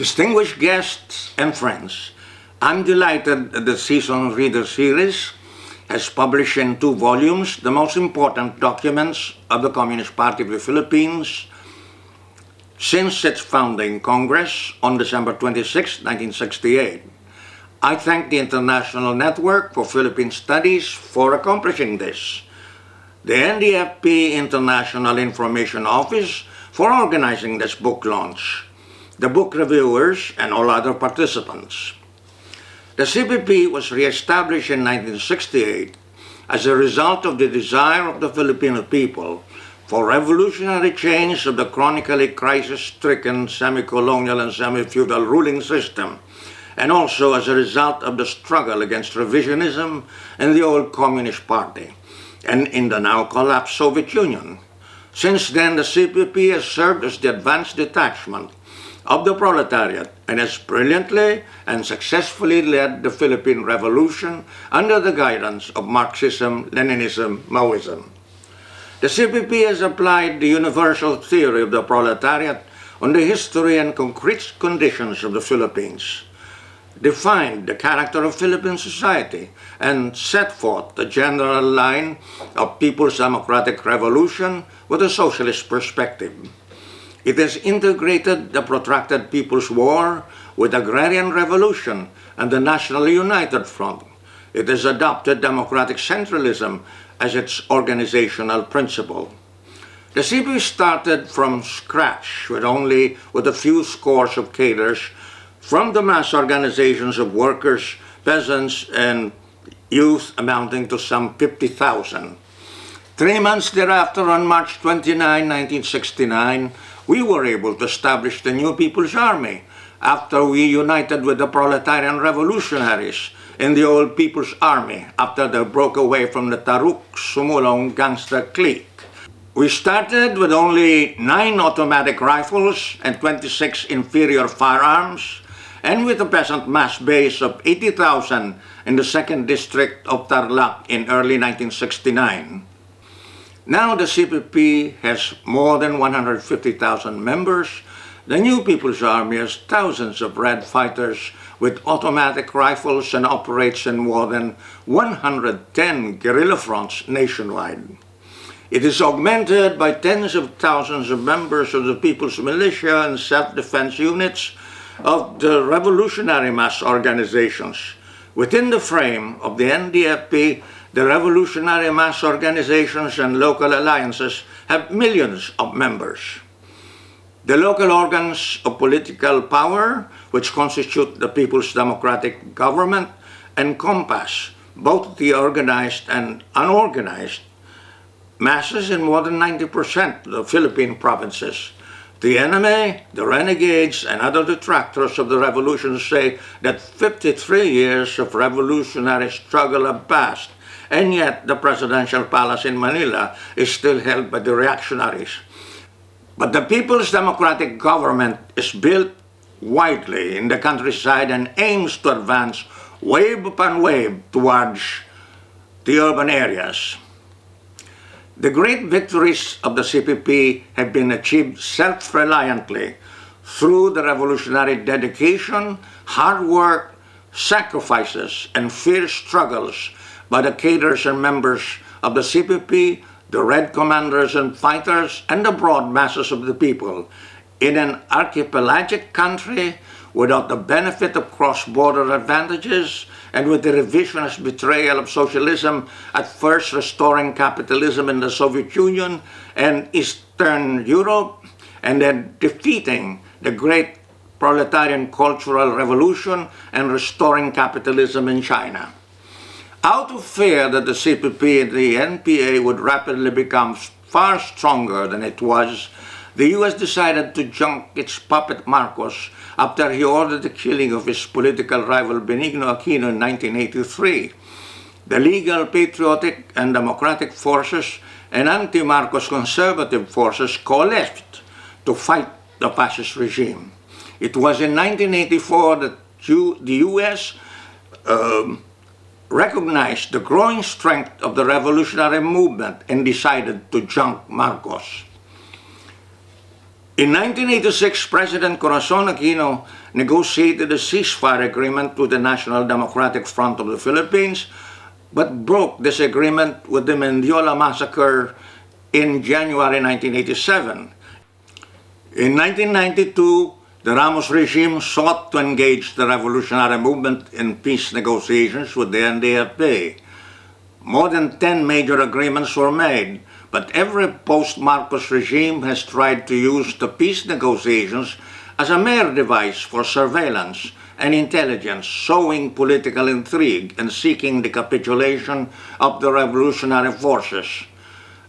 Distinguished guests and friends, I'm delighted that the Season Reader Series has published in 2 volumes the most important documents of the Communist Party of the Philippines since its founding Congress on December 26, 1968. I thank the International Network for Philippine Studies for accomplishing this, the NDFP International Information Office for organizing this book launch, the book reviewers, and all other participants. The CPP was re-established in 1968 as a result of the desire of the Filipino people for revolutionary change of the chronically crisis-stricken semi-colonial and semi-feudal ruling system, and also as a result of the struggle against revisionism in the old Communist Party and in the now collapsed Soviet Union. Since then, the CPP has served as the advanced detachment of the proletariat and has brilliantly and successfully led the Philippine Revolution under the guidance of Marxism, Leninism, Maoism. The CPP has applied the universal theory of the proletariat on the history and concrete conditions of the Philippines, defined the character of Philippine society, and set forth the general line of People's Democratic Revolution with a socialist perspective. It has integrated the protracted People's War with agrarian revolution and the National United Front. It has adopted democratic centralism as its organizational principle. The CPP started from scratch with a few scores of cadres from the mass organizations of workers, peasants, and youth amounting to some 50,000. 3 months thereafter, on March 29, 1969, we were able to establish the New People's Army after we united with the proletarian revolutionaries in the old People's Army after they broke away from the Taruk Sumulong gangster clique. We started with only 9 automatic rifles and 26 inferior firearms, and with a peasant mass base of 80,000 in the 2nd District of Tarlac in early 1969. Now the CPP has more than 150,000 members. The New People's Army has thousands of red fighters with automatic rifles and operates in more than 110 guerrilla fronts nationwide. It is augmented by tens of thousands of members of the People's Militia and self-defense units of the revolutionary mass organizations. Within the frame of the NDFP, the revolutionary mass organizations and local alliances have millions of members. The local organs of political power, which constitute the People's Democratic Government, encompass both the organized and unorganized masses in more than 90% of the Philippine provinces. The enemy, the renegades, and other detractors of the revolution say that 53 years of revolutionary struggle have passed, and yet the presidential palace in Manila is still held by the reactionaries. But the People's Democratic Government is built widely in the countryside and aims to advance wave upon wave towards the urban areas. The great victories of the CPP have been achieved self-reliantly through the revolutionary dedication, hard work, sacrifices, and fierce struggles by the cadres and members of the CPP, the Red Commanders and Fighters, and the broad masses of the people in an archipelagic country without the benefit of cross-border advantages and with the revisionist betrayal of socialism, at first restoring capitalism in the Soviet Union and Eastern Europe, and then defeating the great proletarian cultural revolution and restoring capitalism in China. Out of fear that the CPP and the NPA would rapidly become far stronger than it was, the U.S. decided to junk its puppet Marcos after he ordered the killing of his political rival Benigno Aquino in 1983. The legal, patriotic, and democratic forces and anti-Marcos conservative forces coalesced to fight the fascist regime. It was in 1984 that the U.S. recognized the growing strength of the revolutionary movement and decided to junk Marcos. In 1986, President Corazon Aquino negotiated a ceasefire agreement with the National Democratic Front of the Philippines, but broke this agreement with the Mendiola massacre in January 1987. In 1992, the Ramos regime sought to engage the revolutionary movement in peace negotiations with the NDFP. More than 10 major agreements were made, but every post-Marcos regime has tried to use the peace negotiations as a mere device for surveillance and intelligence, sowing political intrigue and seeking the capitulation of the revolutionary forces.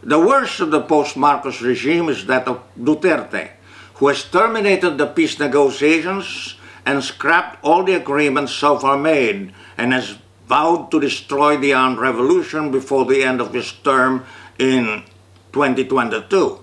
The worst of the post-Marcos regime is that of Duterte, who has terminated the peace negotiations and scrapped all the agreements so far made, and has vowed to destroy the armed revolution before the end of his term in 2022.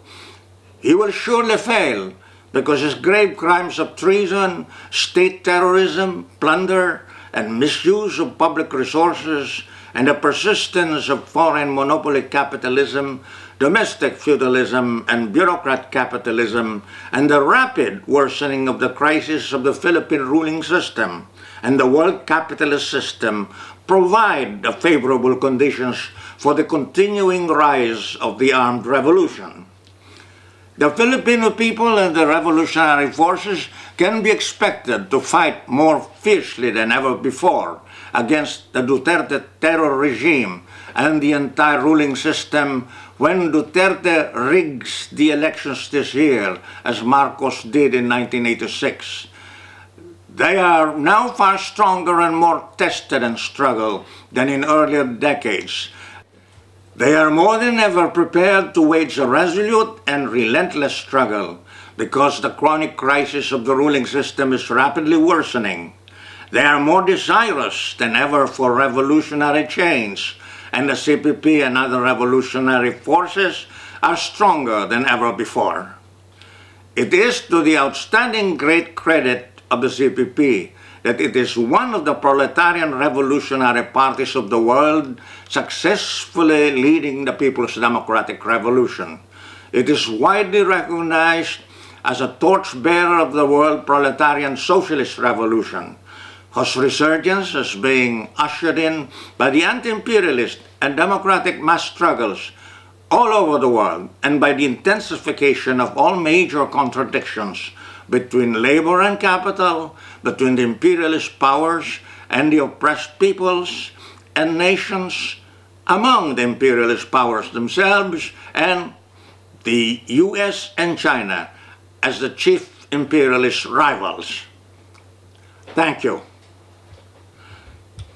He will surely fail because his grave crimes of treason, state terrorism, plunder, and misuse of public resources, and the persistence of foreign monopoly capitalism, domestic feudalism, and bureaucrat capitalism, and the rapid worsening of the crisis of the Philippine ruling system and the world capitalist system provide the favorable conditions for the continuing rise of the armed revolution. The Filipino people and the revolutionary forces can be expected to fight more fiercely than ever before against the Duterte terror regime and the entire ruling system when Duterte rigs the elections this year, as Marcos did in 1986. They are now far stronger and more tested and struggle than in earlier decades. They are more than ever prepared to wage a resolute and relentless struggle because the chronic crisis of the ruling system is rapidly worsening. They are more desirous than ever for revolutionary change, and the CPP and other revolutionary forces are stronger than ever before. It is to the outstanding great credit of the CPP that it is one of the proletarian revolutionary parties of the world successfully leading the People's Democratic Revolution. It is widely recognized as a torchbearer of the world proletarian socialist revolution, whose resurgence is being ushered in by the anti-imperialist and democratic mass struggles all over the world and by the intensification of all major contradictions between labor and capital, between the imperialist powers and the oppressed peoples and nations, among the imperialist powers themselves, and the US and China as the chief imperialist rivals. Thank you.